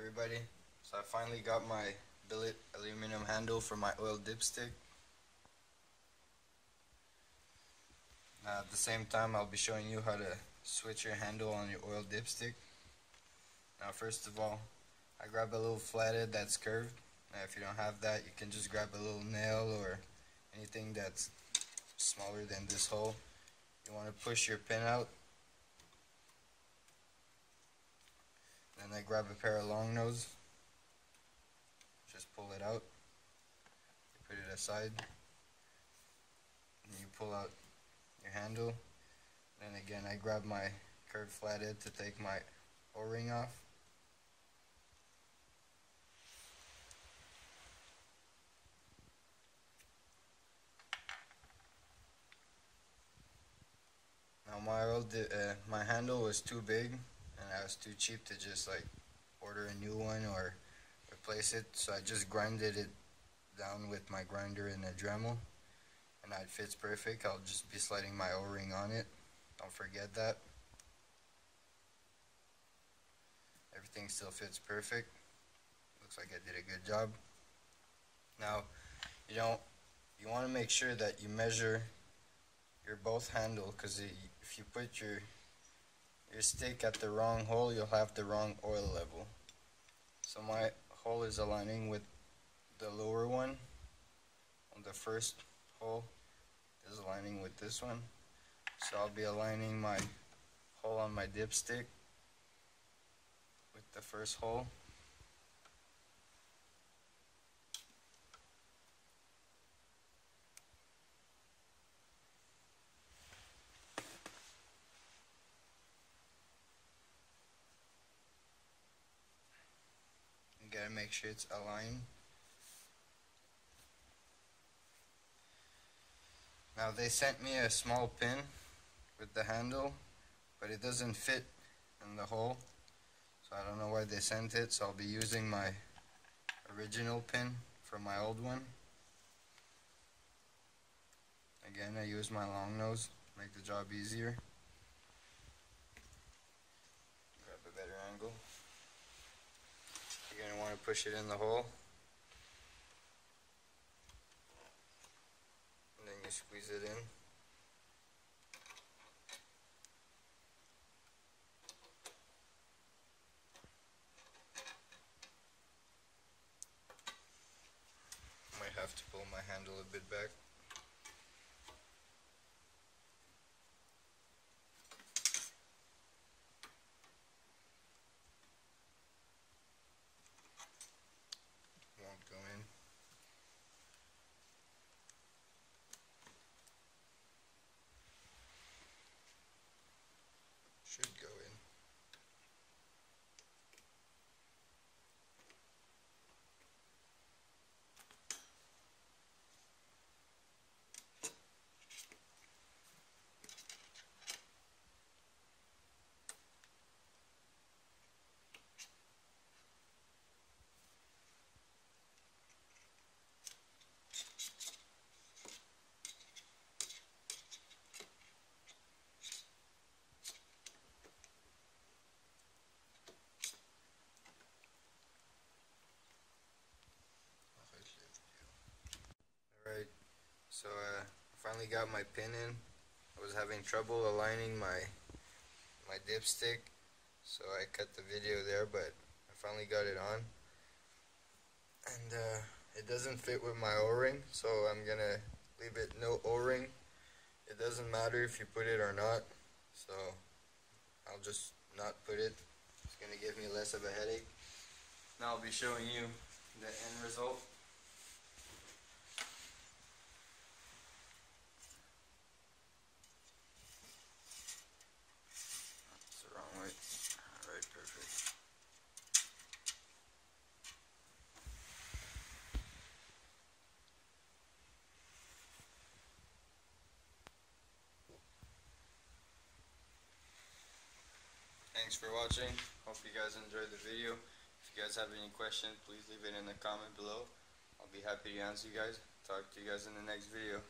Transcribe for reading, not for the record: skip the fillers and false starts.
everybody. So I finally got my billet aluminum handle for my oil dipstick. At the same time, I'll be showing you how to switch your handle on your oil dipstick. Now first of all, I grab a little flathead that's curved. Now if you don't have that, you can just grab a little nail or anything that's smaller than this hole. You want to push your pin out. Then I grab a pair of long nose. Just pull it out. You put it aside. And you pull out your handle. Then again, I grab my curved flathead to take my O-ring off. Now my handle was too big, and I was too cheap to just like order a new one or replace it, so I just grinded it down with my grinder and a Dremel, and now it fits perfect. I'll just be sliding my O-ring on it. Don't forget that. Everything still fits perfect. Looks like I did a good job. Now, you want to make sure that you measure your both handle, because if you put your stick at the wrong hole, you'll have the wrong oil level. So my hole is aligning with the lower one. On the first hole is aligning with this one. So I'll be aligning my hole on my dipstick with the first hole. You gotta make sure it's aligned. Now they sent me a small pin with the handle, but it doesn't fit in the hole, so I don't know why they sent it. So I'll be using my original pin from my old one. Again, I use my long nose, make the job easier. Grab a better angle. You're going to want to push it in the hole, and then you squeeze it in. Might have to pull my handle a bit back. Won't go in. Should go in. Alright, so I finally got my pin in. I was having trouble aligning my dipstick, so I cut the video there, but I finally got it on. And it doesn't fit with my O-ring, so I'm gonna leave it no O-ring. It doesn't matter if you put it or not, so I'll just not put it. It's gonna give me less of a headache. Now I'll be showing you the end result. That's the wrong way. Alright, perfect. Thanks for watching. Hope you guys enjoyed the video. If you guys have any questions, please leave it in the comment below. I'll be happy to answer you guys. Talk to you guys in the next video.